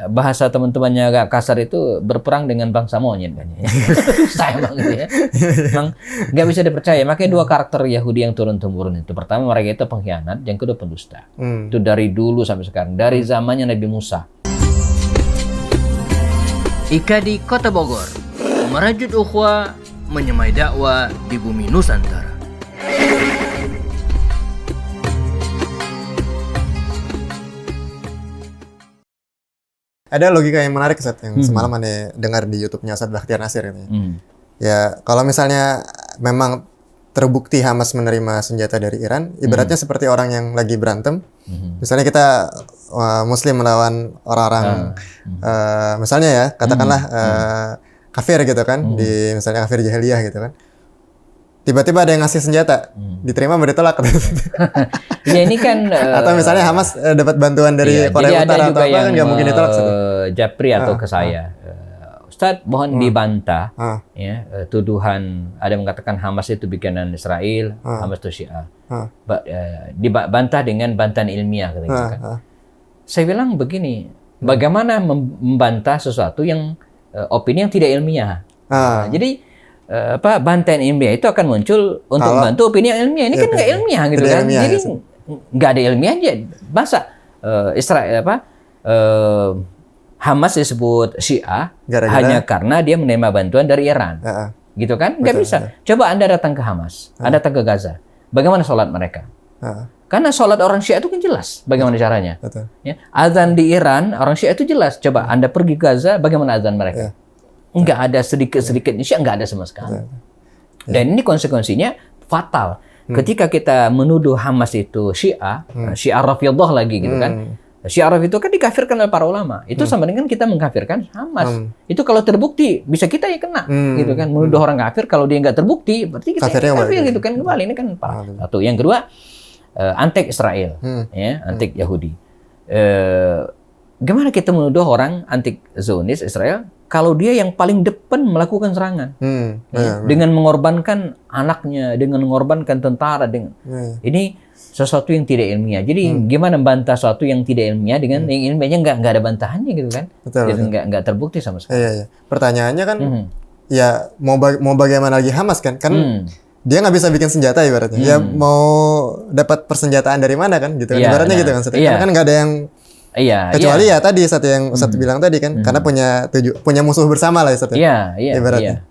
bahasa teman-temannya agak kasar itu berperang dengan bangsa monyet kan ya. Saya emang gitu ya. Emang nggak bisa dipercaya. Makanya dua karakter Yahudi yang turun-temurun itu. Pertama mereka itu pengkhianat, yang kedua pendusta. Itu dari dulu sampai sekarang, dari zamannya Nabi Musa. Ika di Kota Bogor, merajut ukhuwah, menyemai dakwah di bumi Nusantara. Ada logika yang menarik Ustaz, yang semalam Anda dengar di YouTube-nya Ustaz Bakhtiar Nasir ini. Ya, kalau misalnya memang terbukti Hamas menerima senjata dari Iran, ibaratnya seperti orang yang lagi berantem. Misalnya kita Muslim melawan orang-orang, misalnya ya, katakanlah kafir gitu kan, di misalnya kafir jahiliyah gitu kan. Tiba-tiba ada yang ngasih senjata, diterima baru ditolak. Ya ini kan atau misalnya Hamas dapat bantuan dari Korea Utara atau apa kan nggak mungkin ditolak. Japri atau ke saya, Ustadz mohon dibantah ya, tuduhan ada mengatakan Hamas itu bikinan Israel, Hamas itu Syiah. Dibantah dengan bantahan ilmiah kan. Saya bilang begini, bagaimana membantah sesuatu yang opini yang tidak ilmiah? Jadi bantahan ilmiah itu akan muncul untuk membantu opini yang ilmiah. Ini kan nggak ilmiah gitu kan. Jadi nggak ada ilmiah aja. Masa Israel Hamas disebut Syiah hanya karena dia menerima bantuan dari Iran. Gitu kan? Nggak bisa. Coba Anda datang ke Hamas, Anda datang ke Gaza. Bagaimana sholat mereka? Karena sholat orang Syiah itu kan jelas bagaimana caranya. Ya, azan di Iran, orang Syiah itu jelas. Coba Anda pergi ke Gaza, bagaimana azan mereka? Nggak ada sedikit-sedikit Syiah, nggak ada sama sekali. Dan ini konsekuensinya fatal. Ketika kita menuduh Hamas itu Syiah, Syiah Rafidhah lagi gitu kan. Syiah Rafidhah itu kan dikafirkan oleh para ulama. Itu sama dengan kita mengkafirkan Hamas. Itu kalau terbukti, bisa kita ya kena gitu kan. Menuduh orang kafir, kalau dia nggak terbukti, berarti kita kafir gitu kan. Kembali, ini kan satu. Yang kedua, antek Israel, ya, antek Yahudi. Gimana kita menuduh orang antik Zionis Israel kalau dia yang paling depan melakukan serangan, dengan mengorbankan anaknya, dengan mengorbankan tentara, dengan ini sesuatu yang tidak ilmiah. Jadi gimana bantah sesuatu yang tidak ilmiah dengan yang ilmiahnya nggak ada bantahannya gitu kan? Jadi nggak terbukti sama sekali. Pertanyaannya kan, ya mau bagaimana lagi Hamas kan? Dia nggak bisa bikin senjata ibaratnya. Ya mau dapat persenjataan dari mana kan? Gitu kan? Ibaratnya gitu kan? Karena kan nggak ada yang kecuali ya tadi satu yang Ustadz bilang tadi kan, karena punya musuh bersama lah Ustadz. Ibaratnya.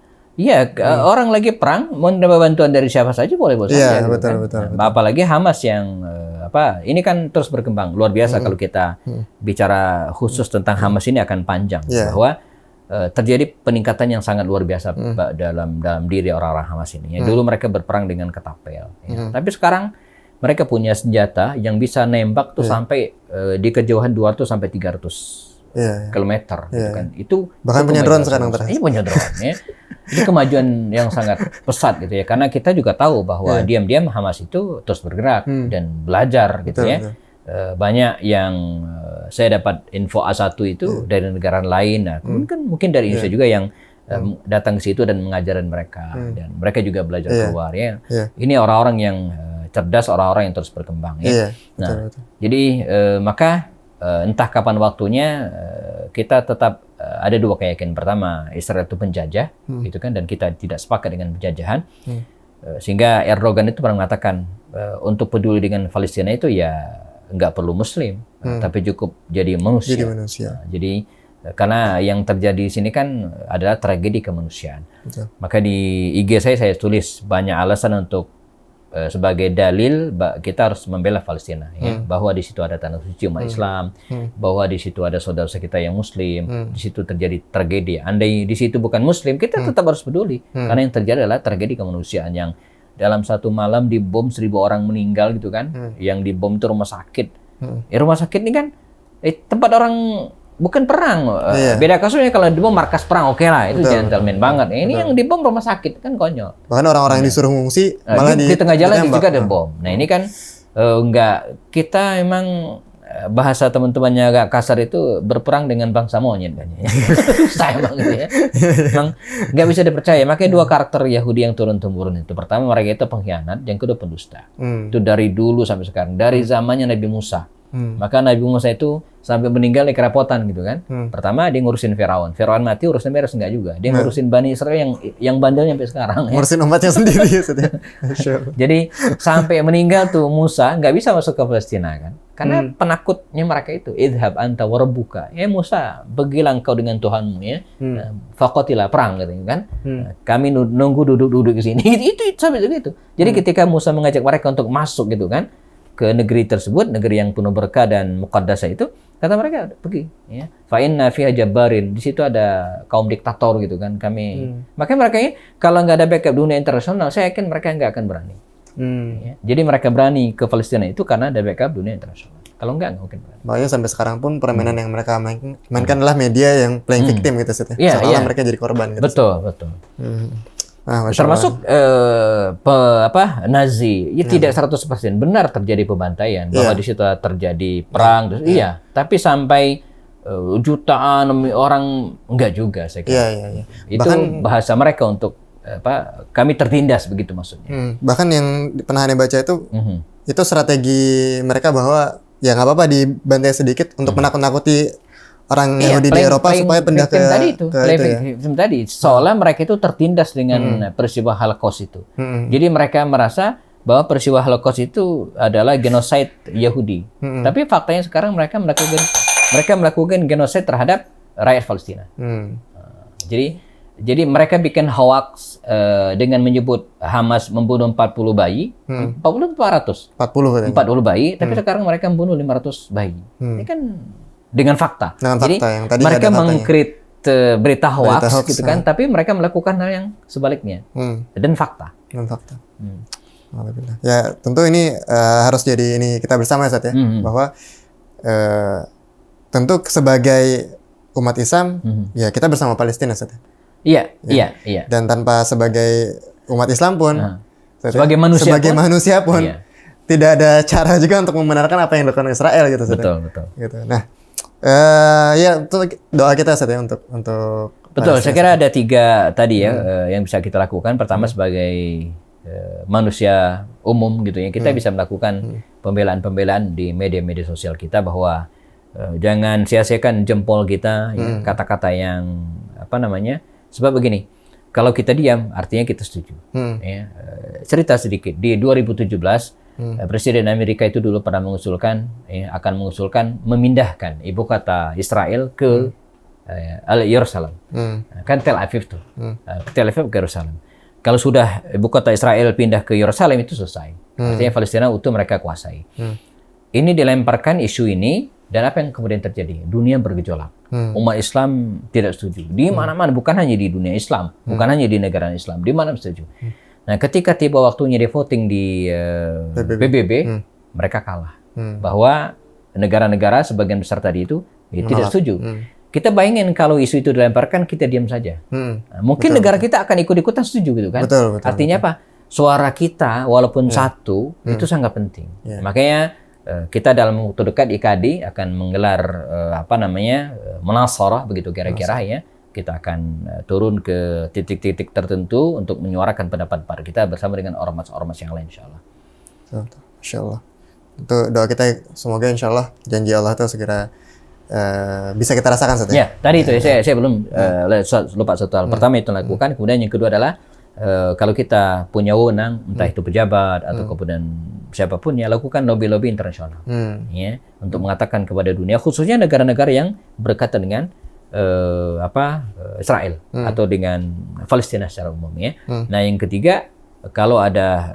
Orang lagi perang, mau dapat bantuan dari siapa saja boleh saja. Betul. Apalagi Hamas yang ini kan terus berkembang luar biasa. Kalau kita bicara khusus tentang Hamas ini akan panjang, bahwa terjadi peningkatan yang sangat luar biasa dalam diri orang-orang Hamas ini. Dulu mereka berperang dengan ketapel, tapi sekarang mereka punya senjata yang bisa nembak tuh sampai di kejauhan 200 sampai 300 kilometer gitu kan. Itu bahkan punya drone sekarang terakhir. Ini punya drone ya. Ini kemajuan yang sangat pesat gitu ya. Karena kita juga tahu bahwa diam-diam Hamas itu terus bergerak dan belajar gitu ya. Banyak yang saya dapat info A1 itu dari negara lain. Nah, mungkin dari Indonesia juga yang datang ke situ dan mengajarin mereka, dan mereka juga belajar keluar ya. Ini orang-orang yang cerdas, orang-orang yang terus berkembang ya. Betul. Jadi maka entah kapan waktunya kita tetap ada dua keyakinan. Pertama, Israel itu penjajah gitu kan, dan kita tidak sepakat dengan penjajahan. Sehingga Erdogan itu pernah mengatakan untuk peduli dengan Palestina itu ya nggak perlu Muslim, tapi cukup jadi manusia. Jadi karena yang terjadi di sini kan adalah tragedi kemanusiaan. Maka di IG saya tulis banyak alasan untuk sebagai dalil kita harus membela Palestina, ya, bahwa di situ ada tanah suci umat Islam, bahwa di situ ada saudara kita yang Muslim, di situ terjadi tragedi. Andai di situ bukan Muslim, kita tetap harus peduli, karena yang terjadi adalah tragedi kemanusiaan yang dalam satu malam dibom 1.000 orang meninggal gitu kan, yang dibom itu rumah sakit. Rumah sakit ini kan tempat orang bukan perang. Beda kasusnya kalau dibom markas perang, oke lah, itu gentleman banget. Ini yang dibom rumah sakit kan konyol. Bahkan orang-orang yang disuruh ngungsi malah di tengah jalan juga ada bom. Nah ini kan nggak, kita emang bahasa teman-temannya agak kasar itu berperang dengan bangsa monyet kan. Saya emang gitu ya. Emang nggak bisa dipercaya. Makanya dua karakter Yahudi yang turun-temurun itu. Pertama mereka itu pengkhianat, yang kedua pendusta. Itu dari dulu sampai sekarang, dari zamannya Nabi Musa. Maka Nabi Musa itu sampai meninggal di kerepotan gitu kan. Pertama dia ngurusin Firaun. Firaun mati urusan beres enggak juga. Dia ngurusin Bani Israel yang bandelnya sampai sekarang. Ngurusin umatnya sendiri. Jadi sampai meninggal tuh Musa nggak bisa masuk ke Palestina kan. Karena penakutnya mereka itu, idhab anta wa rabbuka. Ya Musa, pergilah engkau dengan Tuhanmu ya. Faqatilah perang gitu kan. Kami nunggu duduk-duduk di sini. Itu sampai begitu. Jadi ketika Musa mengajak mereka untuk masuk gitu kan ke negeri tersebut, negeri yang penuh berkah dan muqaddasah itu, kata mereka pergi ya. Fa inna fiha jabbarin. Di situ ada kaum diktator gitu kan. Makanya mereka ini kalau nggak ada backup dunia internasional, saya yakin mereka nggak akan berani. Ya. Jadi mereka berani ke Palestina itu karena ada backup dunia internasional. Kalau nggak mungkin berani. Makanya sampai sekarang pun permainan yang mereka mainkan adalah media yang playing victim gitu Set, ya. Seolah mereka jadi korban gitu. Betul. Nah, termasuk Nazi, tidak 100% benar terjadi pembantaian, bahwa di situ terjadi perang, iya. Tapi sampai jutaan orang enggak juga saya kira. Iya. Itu bahkan, bahasa mereka untuk kami tertindas begitu maksudnya. Bahkan yang pernah Anda baca itu strategi mereka bahwa ya nggak apa-apa dibantai sedikit untuk menakut-nakuti orang Yahudi di Eropa supaya pindah ke tadi. Seolah mereka itu tertindas dengan peristiwa Holocaust itu. Jadi mereka merasa bahwa peristiwa Holocaust itu adalah genosid Yahudi. Tapi faktanya sekarang mereka melakukan genosid terhadap rakyat Palestina. Jadi mereka bikin hoax dengan menyebut Hamas membunuh 40 bayi, 40 bayi, tapi sekarang mereka membunuh 500 bayi. Ini kan dengan fakta. Jadi yang tadi mereka mengkrit berita hoax gitu kan, tapi mereka melakukan hal yang sebaliknya dan fakta. Ya tentu ini harus jadi ini kita bersama ya Sat ya, bahwa tentu sebagai umat Islam ya kita bersama Palestina Sat. Iya. Dan tanpa sebagai umat Islam pun, sebagai manusia pun, tidak ada cara juga untuk membenarkan apa yang dilakukan Israel gitu. Betul. Gitu. Nah, ya itu doa kita Sat ya untuk betul. Saya kira ada 3 tadi ya yang bisa kita lakukan. Pertama sebagai manusia umum gitu ya, kita bisa melakukan pembelaan di media-media sosial kita bahwa jangan sia-siakan jempol kita, ya, kata-kata yang sebab begini, kalau kita diam artinya kita setuju. Ya, cerita sedikit, di 2017 Presiden Amerika itu dulu pernah akan mengusulkan memindahkan ibu kota Israel ke Yerusalem. Kan Tel Aviv tuh. Tel Aviv ke Yerusalem. Kalau sudah ibu kota Israel pindah ke Yerusalem itu selesai. Artinya Palestina utuh mereka kuasai. Ini dilemparkan isu ini, dan apa yang kemudian terjadi? Dunia bergejolak. Umat Islam tidak setuju. Di mana-mana, bukan hanya di dunia Islam, bukan hanya di negara Islam, di mana setuju. Nah, ketika tiba waktunya di voting di PBB, mereka kalah. Bahwa negara-negara sebagian besar tadi itu tidak setuju. Kita bayangin kalau isu itu dilemparkan, kita diam saja. Mungkin negara kita akan ikut-ikutan setuju gitu kan? Artinya apa? Suara kita walaupun satu itu sangat penting. Makanya kita dalam waktu dekat IKADI akan menggelar munasarah begitu kira-kira ya. Kita akan turun ke titik-titik tertentu untuk menyuarakan pendapat kita bersama dengan ormas-ormas yang lain insyaallah. Insyaallah. Itu doa kita semoga insyaallah janji Allah itu segera bisa kita rasakan Sat. Ya, tadi itu saya belum lupa satu hal. Pertama itu lakukan, kemudian yang kedua adalah kalau kita punya wewenang, entah itu pejabat atau kemudian siapapun ya, lakukan lobby-lobby internasional ya, untuk mengatakan kepada dunia, khususnya negara-negara yang berkaitan dengan Israel atau dengan Palestina secara umum ya. Nah, yang ketiga, kalau ada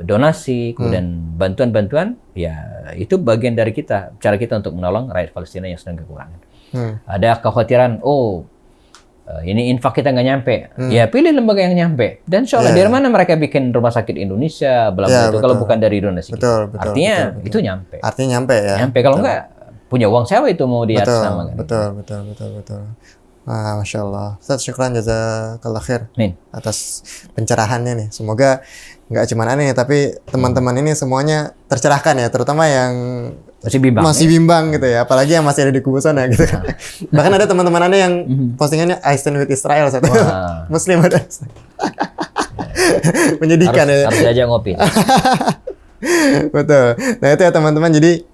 donasi kemudian bantuan-bantuan ya, itu bagian dari kita, cara kita untuk menolong rakyat Palestina yang sedang kekurangan. Ada kekhawatiran, ini infak kita nggak nyampe, ya pilih lembaga yang nyampe. Dan soalnya dari mana mereka bikin rumah sakit Indonesia, bla bla itu kalau bukan dari donasi. Artinya itu nyampe. Artinya nyampe ya. Nyampe, kalau nggak punya uang siapa itu mau di atas nama kan? Betul. Masya Allah. Ustaz, syukran jazakallah khair atas pencerahannya nih. Semoga nggak cuma aneh, tapi teman-teman ini semuanya tercerahkan ya, terutama yang masih bimbang gitu ya, apalagi yang masih ada di kubu sana gitu. Bahkan ada teman-teman Anda yang postingannya I stand with Israel satu. Muslim ada. Menyedihkan harus diajak ngopi. Betul. Nah itu ya teman-teman, jadi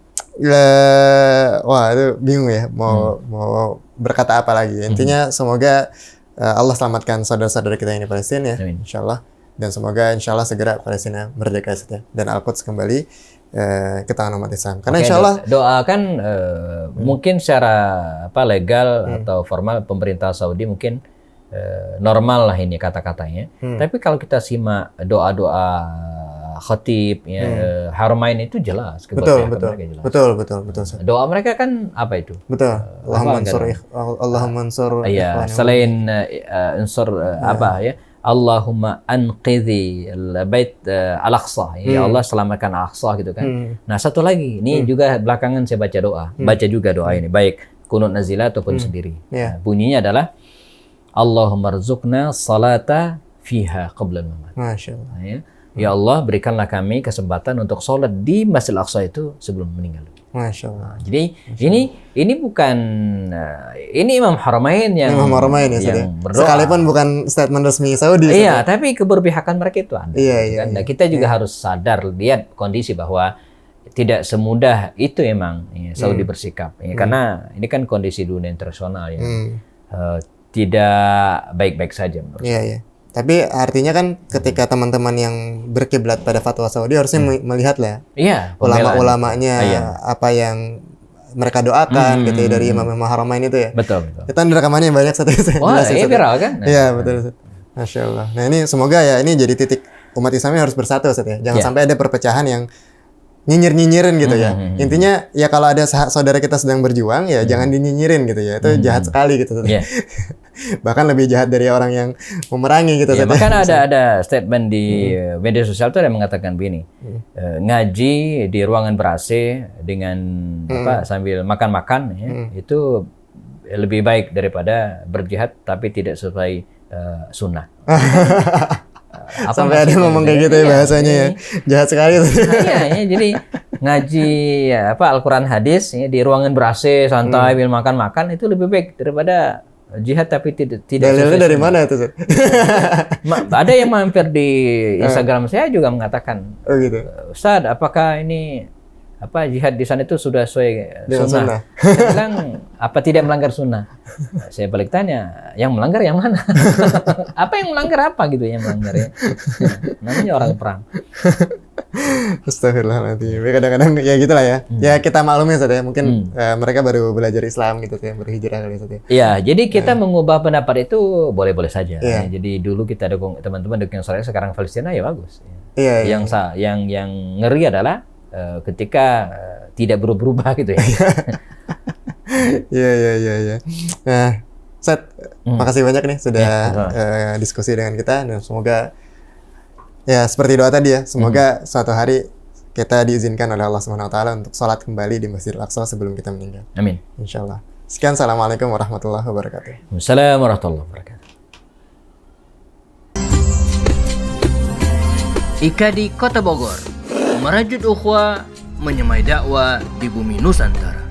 Wah itu bingung ya mau berkata apa lagi. Intinya semoga Allah selamatkan saudara-saudara kita yang di Palestina ya, insyaallah. Dan semoga insyaallah segera Palestina merdeka ya, dan Al-Quds kembali ke tangan umat Islam. Karena insyaallah doakan mungkin secara legal atau formal pemerintah Saudi mungkin normal lah ini kata-katanya. Tapi kalau kita simak doa-doa khatib Haramain itu jelas betul. Doa mereka kan apa itu? Betul. Allahumma ansur selain unsur apa ya? Allahumma anqidhi al-bait al-aqsa. Ya Allah selamatkan al-aqsa gitu kan. Nah, satu lagi, ini juga belakangan saya baca juga doa ini, baik kunut nazilah ataupun sendiri. Nah, bunyinya adalah Allahumma rzuqna salata fiha qabla al-mamat. Masyaallah. Ya Allah, berikanlah kami kesempatan untuk sholat di Masjid Al-Aqsa itu sebelum meninggal. Masya Allah. Jadi ini bukan ini Imam Haramain yang berdoa. Sekalipun bukan statement resmi Saudi. Iya, tapi keberpihakan mereka itu ada. Iya. Nah, kita juga harus sadar lihat kondisi bahwa tidak semudah itu emang Saudi bersikap. Karena ini kan kondisi dunia internasional yang tidak baik-baik saja menurut saya. Iya. Tapi artinya kan ketika teman-teman yang berkiblat pada fatwa Saudi harusnya melihat lah ulama-ulamanya apa yang mereka doakan gitu ya, dari Imam Haramain itu ya. Betul. Kita rekamannya banyak satu. Wah, ini viral kan? Iya, betul. Masya Allah. Nah ini semoga ya ini jadi titik umat Islamnya harus bersatu ya. Jangan sampai ada perpecahan yang nyinyir-nyinyirin gitu ya. Intinya ya kalau ada saudara kita sedang berjuang ya jangan dinyinyirin gitu ya. Itu jahat sekali gitu. Bahkan lebih jahat dari orang yang memerangi gitu. Bahkan ada statement di media sosial itu ada yang mengatakan begini, ngaji di ruangan ber-AC dengan sambil makan-makan itu lebih baik daripada berjihad tapi tidak sesuai sunnah. Sampai ada ngomong kayak gitu ya bahasanya ya. Jahat sekali. Jadi ngaji Al-Quran hadis di ruangan ber-AC santai sambil makan-makan itu lebih baik daripada jihad tapi tidak dalilnya dari mana itu? Ada yang mampir di Instagram saya juga mengatakan, gitu. Ustaz, apakah ini jihad di sana itu sudah sesuai sunnah? Saya bilang apa tidak melanggar sunnah? Saya balik tanya, yang melanggar yang mana? Apa yang melanggar apa gitu yang melanggar ya? Namanya orang perang. Astagfirullahaladzim. Kadang-kadang ya gitulah ya. Ya kita maklumi Ustaz ya. Mungkin mereka baru belajar Islam gitu ya, berhijrah kali Ustaz ya. Iya, jadi kita mengubah pendapat itu boleh-boleh saja. Ya. Jadi dulu kita dukung teman-teman dukung Israel, sekarang Palestina ya bagus. Iya. Yang ngeri adalah ketika tidak berubah gitu ya. Iya. Nah, Ustaz, makasih banyak nih sudah diskusi dengan kita dan semoga ya seperti doa tadi ya, semoga suatu hari kita diizinkan oleh Allah Subhanahu wa taala untuk sholat kembali di Masjidil Aqsa sebelum kita meninggal. Amin. Insyaallah. Sekian, assalamualaikum warahmatullahi wabarakatuh. Waalaikumsalam warahmatullahi wabarakatuh. IKA di Kota Bogor, merajut ukhuwah, menyemai dakwah di bumi Nusantara.